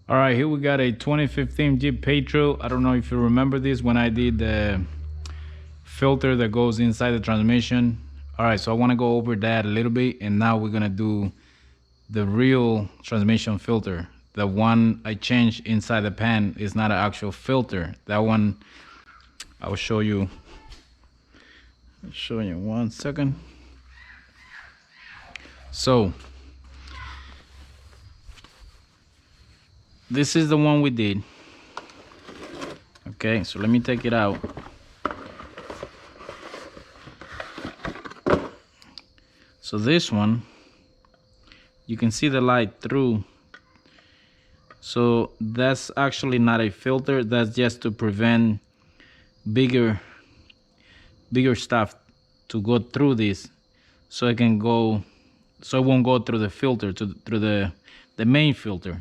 All right, here we got a 2015 Jeep Patriot. I don't know if you remember this when I did the filter that goes inside the transmission. All right, so I want to go over that a little bit, and now we're gonna do the real transmission filter. The one I changed inside the pan is not an actual filter. That one I will show you. I'll show you in 1 second. So this is the one we did. Okay, so let me take it out. So this one, you can see the light through. So that's actually not a filter. That's just to prevent bigger stuff to go through this, so it can go, so it won't go through the filter, through the main filter.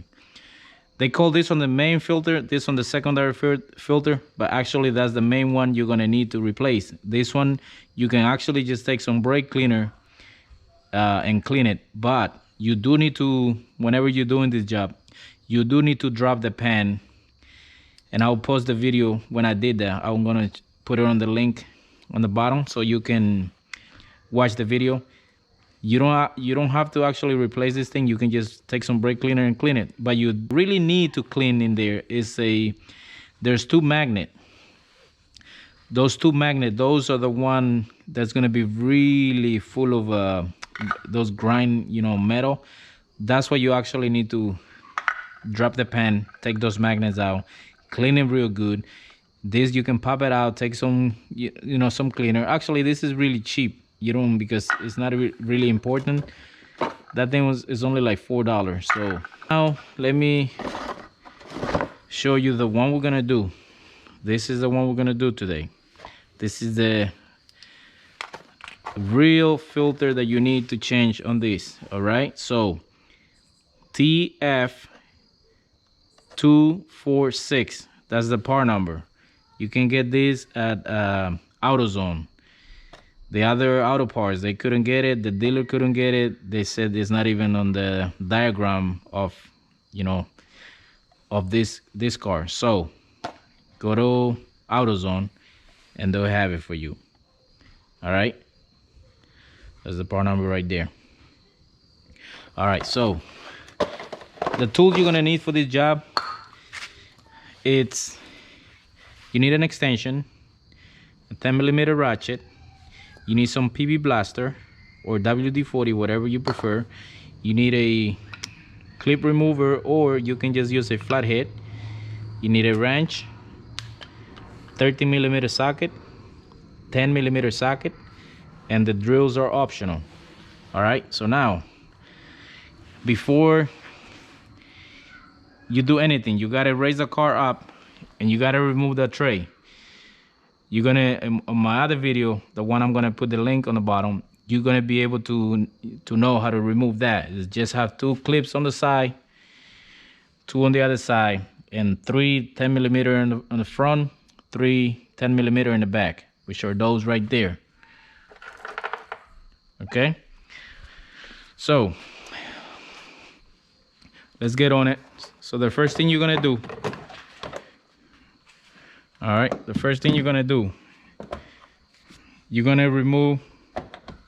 They call this one the main filter, this one the secondary filter, but actually that's the main one you're gonna need to replace. This one, you can actually just take some brake cleaner and clean it, but you do need to, whenever you're doing this job, you do need to drop the pan, and I'll post the video when I did that. I'm gonna put it on the link on the bottom so you can watch the video. You don't have to actually replace this thing. You can just take some brake cleaner and clean it, but you really need to clean in there. There's two magnets. Those two magnets, those are the one that's gonna be really full of those grind, metal. That's why you actually need to drop the pan, take those magnets out, clean it real good. This, you can pop it out, take some some cleaner. Actually, this is really cheap, because it's not really important. That thing is only like $4. So now let me show you the one we're gonna do. This is the one we're gonna do today. This is the real filter that you need to change on this. All right, so TF246, that's the part number. You can get this at AutoZone. The other auto parts, they couldn't get it. The dealer couldn't get it. They said it's not even on the diagram of of this car. So go to AutoZone and they'll have it for you. All right, that's the part number right there. All right, so the tools you're gonna need for this job, you need an extension, a 10mm ratchet, you need some PB blaster or WD-40, whatever you prefer. You need a clip remover, or you can just use a flathead. You need a wrench, 13mm socket, 10mm socket, and the drills are optional. All right, so now before you do anything, you gotta raise the car up and you gotta remove the tray. You're gonna, on my other video, the one I'm gonna put the link on the bottom, you're gonna be able to know how to remove that. You just have 2 clips on the side, 2 on the other side, and 3 10mm on the front, 3 10mm in the back, which are those right there. Okay, so let's get on it. So the first thing you're gonna do, all right, the first thing you're gonna do, you're gonna remove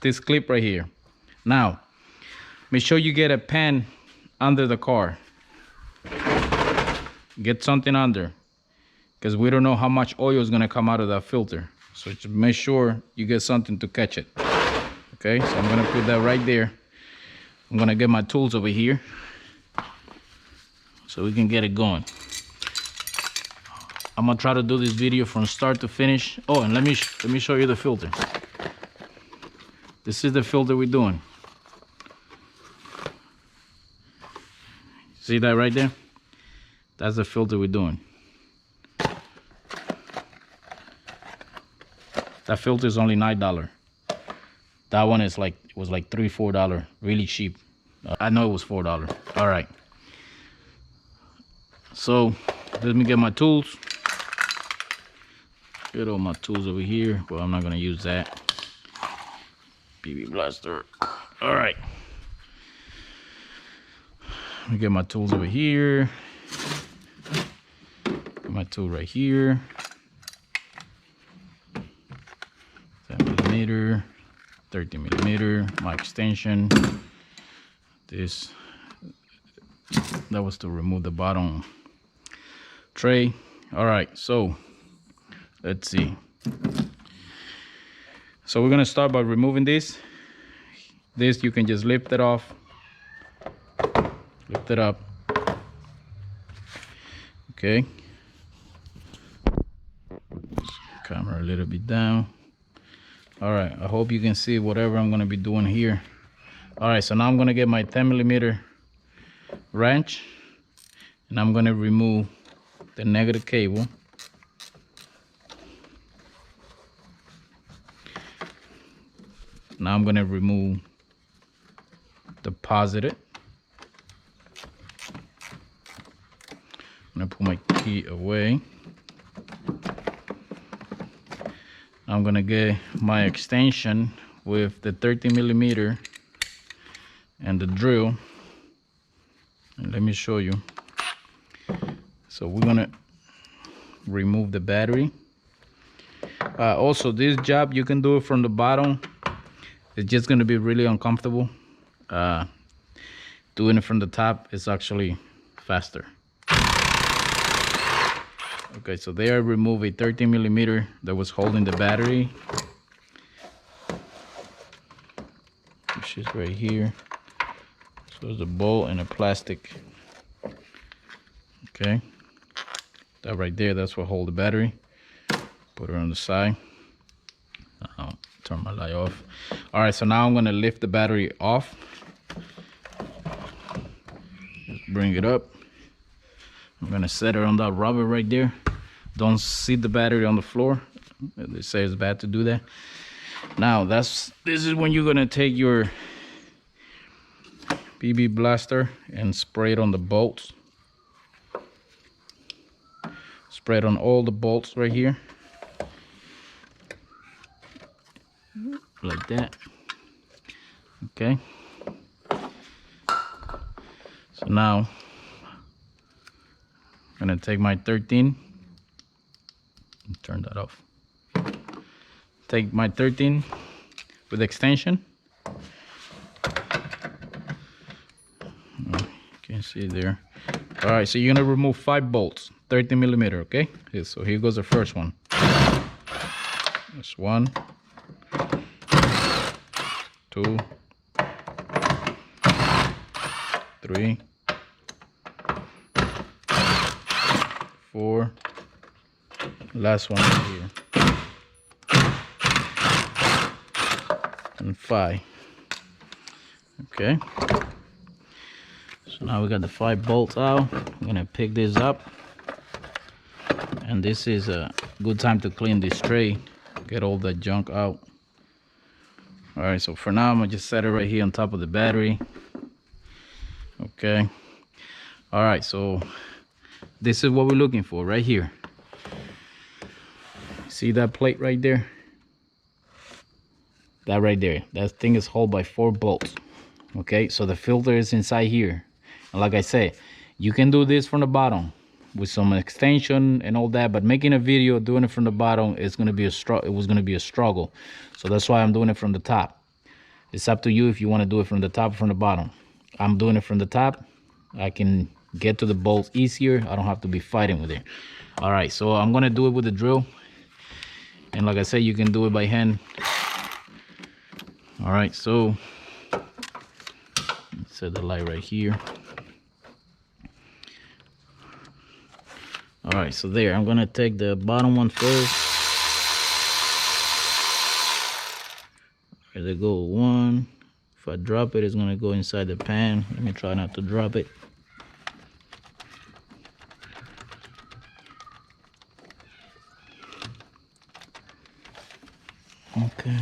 this clip right here. Now, make sure you get a pan under the car. Get something under, because we don't know how much oil is gonna come out of that filter. So just make sure you get something to catch it. Okay, so I'm gonna put that right there. I'm gonna get my tools over here so we can get it going. I'm gonna try to do this video from start to finish. Oh, and let me show you the filter. This is the filter we're doing. See that right there? That's the filter we're doing. That filter is only $9. That one is was like $3, $4, really cheap. I know it was $4. All right. So let me get my tools. Get all my tools over here. Well, I'm not gonna use that. PB blaster. All right. Let me get my tools over here. Put my tool right here. 10mm, 30mm, my extension. That was to remove the bottom tray. All right, so let's see. So we're gonna start by removing this. This you can just lift it off, lift it up. Okay. Camera a little bit down. All right, I hope you can see whatever I'm gonna be doing here. All right, so now I'm gonna get my 10mm wrench and I'm gonna remove the negative cable. Now I'm gonna remove the positive. I'm gonna put my key away. I'm gonna get my extension with the 30mm and the drill. And let me show you. So we're gonna remove the battery. Also, this job you can do it from the bottom. It's just gonna be really uncomfortable. Doing it from the top is actually faster. Okay, so there I remove a 30mm that was holding the battery, which is right here. So there's a bolt and a plastic. Okay, that right there, that's what hold the battery. Put it on the side. I'll turn my light off. All right, so now I'm gonna lift the battery off. Just bring it up. I'm gonna set it on that rubber right there. Don't seat the battery on the floor. They say it's bad to do that. Now this is when you're gonna take your BB blaster and spray it on the bolts. Spray it on all the bolts right here. Like that. Okay. So now I'm gonna take my 13. Turn that off. Take my 13 with extension. You can see there. All right, so you're gonna remove 5 bolts, 30mm. Okay. So here goes the first one. That's 1, 2, 3, 4. Last one here. And 5. Okay. So now we got the 5 bolts out. I'm gonna pick this up. And this is a good time to clean this tray. Get all that junk out. Alright, so for now I'm gonna just set it right here on top of the battery. Okay. Alright, so this is what we're looking for right here. See that plate right there? That right there. That thing is held by 4 bolts. Okay, so the filter is inside here. And like I said, you can do this from the bottom with some extension and all that, but making a video doing it from the bottom is gonna be it was gonna be a struggle. So that's why I'm doing it from the top. It's up to you if you want to do it from the top or from the bottom. I'm doing it from the top. I can get to the bolts easier. I don't have to be fighting with it. All right, so I'm gonna do it with the drill. And like I said, you can do it by hand. All right, so set the light right here. All right, so there, I'm gonna take the bottom one first. There they go, 1. If I drop it, it's gonna go inside the pan. Let me try not to drop it. Okay,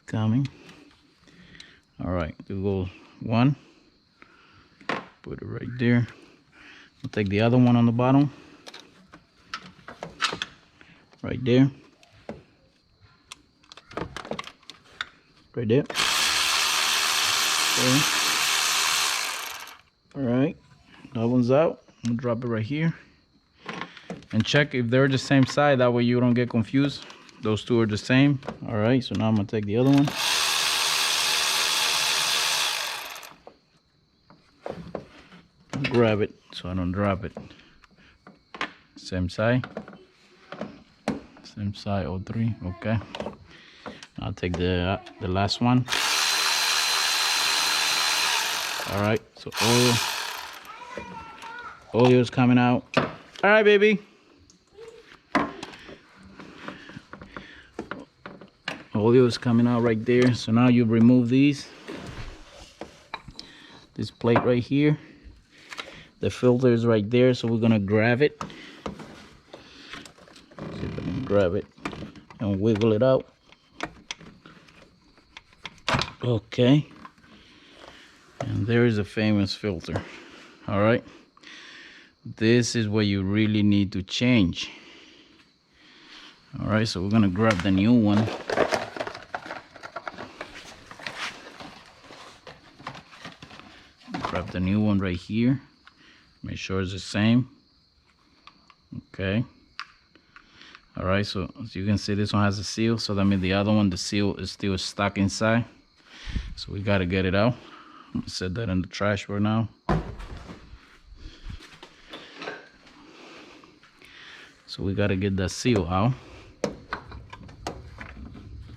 coming. All right, there goes 1. Put it right there. I'll take the other one on the bottom. Right there. Right there. Okay. All right, that one's out. I'm gonna drop it right here. And check if they're the same side, that way you don't get confused. Those two are the same. All right, so now I'm gonna take the other one. Grab it so I don't drop it. Same side. Same side, all three, okay. I'll take the last one. All right, so oil is coming out. All right, baby. Oil is coming out right there. So now you remove this plate right here. The filter is right there, so we're gonna grab it. See if I can grab it and wiggle it out. Okay. And there is a famous filter. All right. This is what you really need to change. All right, so we're gonna grab the new one. Grab the new one right here. Make sure it's the same. Okay. All right, so as you can see, this one has a seal, so that means the other one, the seal is still stuck inside. So we gotta get it out. I'm gonna set that in the trash for now. So we gotta get that seal out.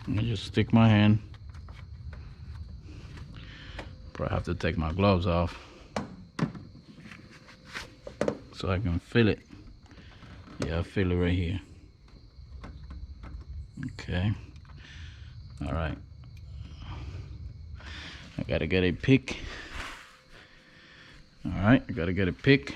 I just stick my hand. Probably have to take my gloves off so I can feel it. Yeah, I feel it right here. Okay. All right. I gotta get a pick. All right, I gotta get a pick.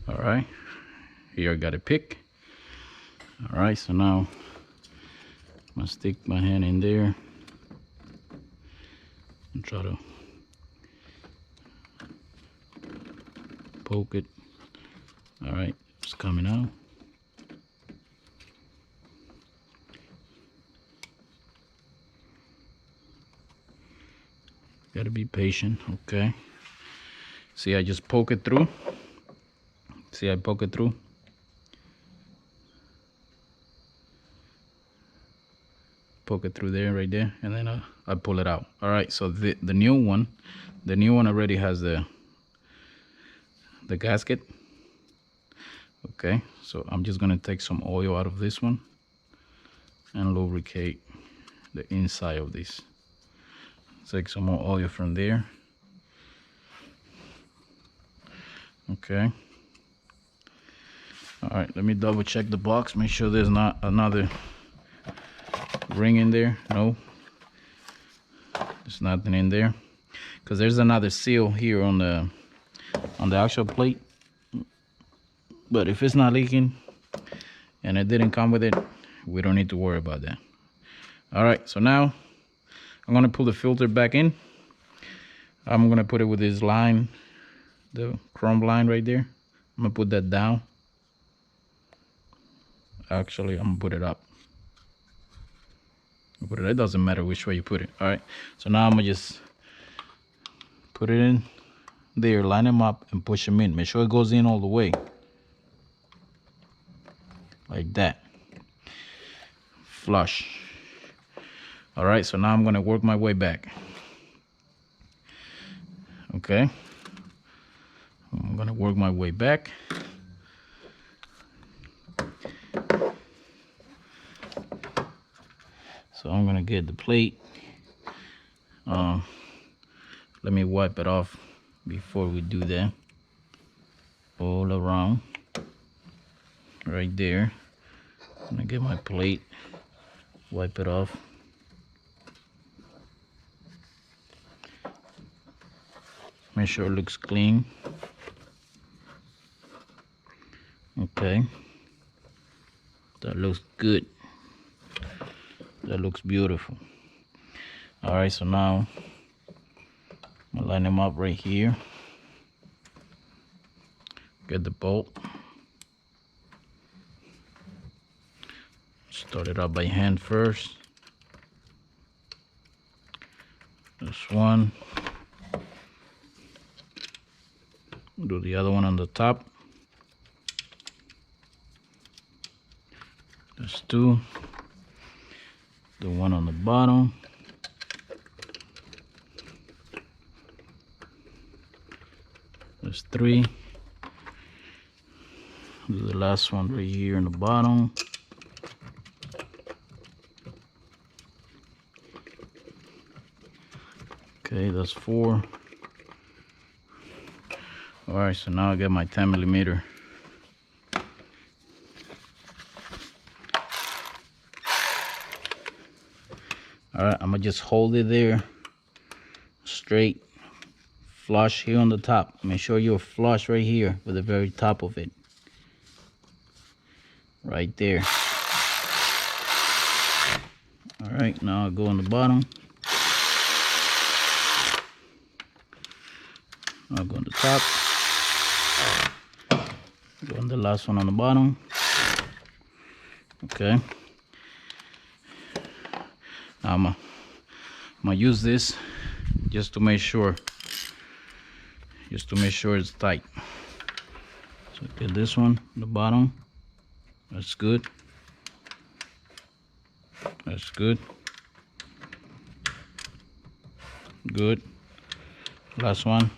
All right, here I got a pick. All right, so now I'm gonna stick my hand in there and try to poke it. All right, it's coming out. Gotta be patient. Okay, see, I just poke it through. See, I poke it through. Poke it through there, right there, and then I pull it out. All right, so the new one already has the gasket. Okay, so I'm just gonna take some oil out of this one and lubricate the inside of this. Take some more oil from there. Okay. All right, let me double check the box, make sure there's not another ring in there. No, there's nothing in there, because there's another seal here on the actual plate. But if it's not leaking and it didn't come with it, we don't need to worry about that. All right, so now I'm gonna pull the filter back in. I'm gonna put it with this line, the chrome line right there. I'm gonna put that down. Actually, I'm gonna put it up. It doesn't matter which way you put it. All right, so now I'm gonna just put it in there, line them up and push them in. Make sure it goes in all the way, like that, flush. All right, so now I'm gonna work my way back. Okay, I'm gonna work my way back. So I'm gonna get the plate. Let me wipe it off before we do that. All around, right there. I'm gonna get my plate, wipe it off. Make sure it looks clean. Okay, that looks good. That looks beautiful. All right, so now I'm gonna line them up right here. Get the bolt. Start it up by hand first. This one. Do the other one on the top. There's two. The one on the bottom. There's three. Do the last one right here on the bottom. Okay, that's four. All right, so now I get my 10 millimeter. All right, I'm gonna just hold it there, straight, flush here on the top. Make sure you're flush right here with the very top of it. Right there. All right, now I'll go on the bottom. I'll go on the top. Go on the last one on the bottom. Okay. Now I'm gonna use this just to make sure it's tight. So get this one on the bottom. That's good. That's good. Good. Last one.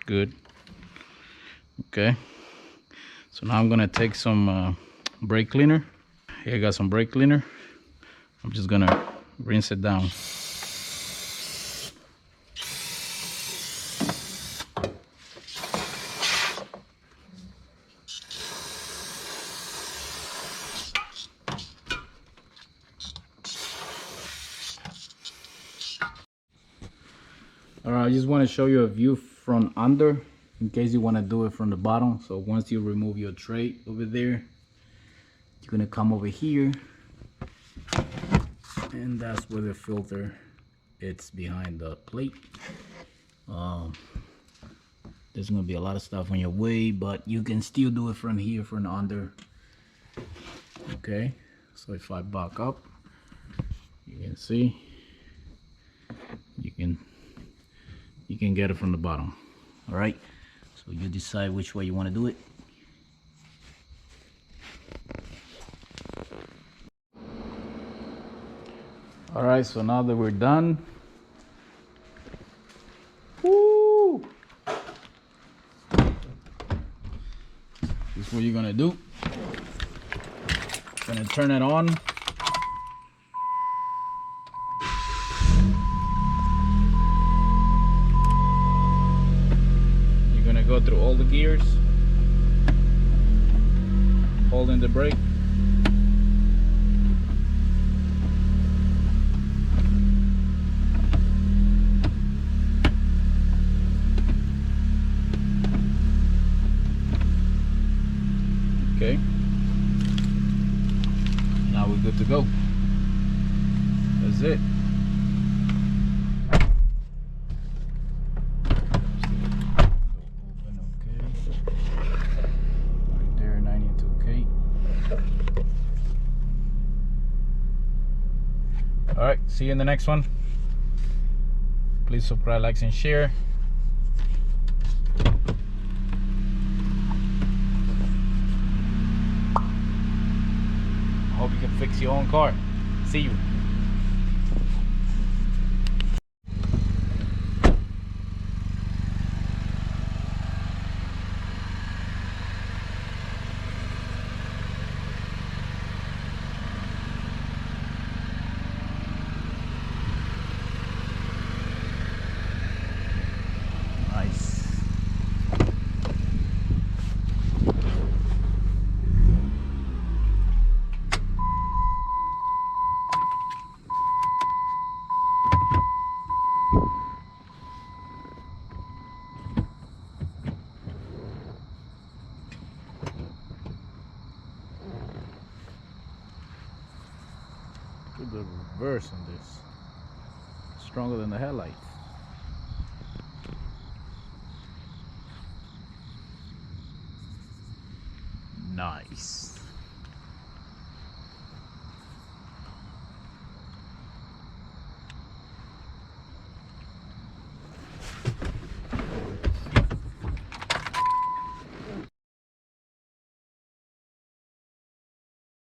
Good. Okay. So now I'm gonna take some brake cleaner. Here I got some brake cleaner. I'm just gonna rinse it down. All right, I just want to show you a view from under in case you want to do it from the bottom. So once you remove your tray over there, you're gonna come over here, and that's where the filter it's behind the plate. There's gonna be a lot of stuff on your way, but you can still do it from here, from under. Okay, so if I back up, you can see you can get it from the bottom. All right, so you decide which way you want to do it. All right, so now that we're done, woo, this is what you're gonna do. Gonna turn it on. You're gonna go through all the gears, holding the brake. Okay, now we're good to go. That's it. Open, okay. Right there, 92K. All right, see you in the next one. Please subscribe, like, and share. Hope you can fix your own car. See you. The reverse on this, stronger than the headlights. Nice.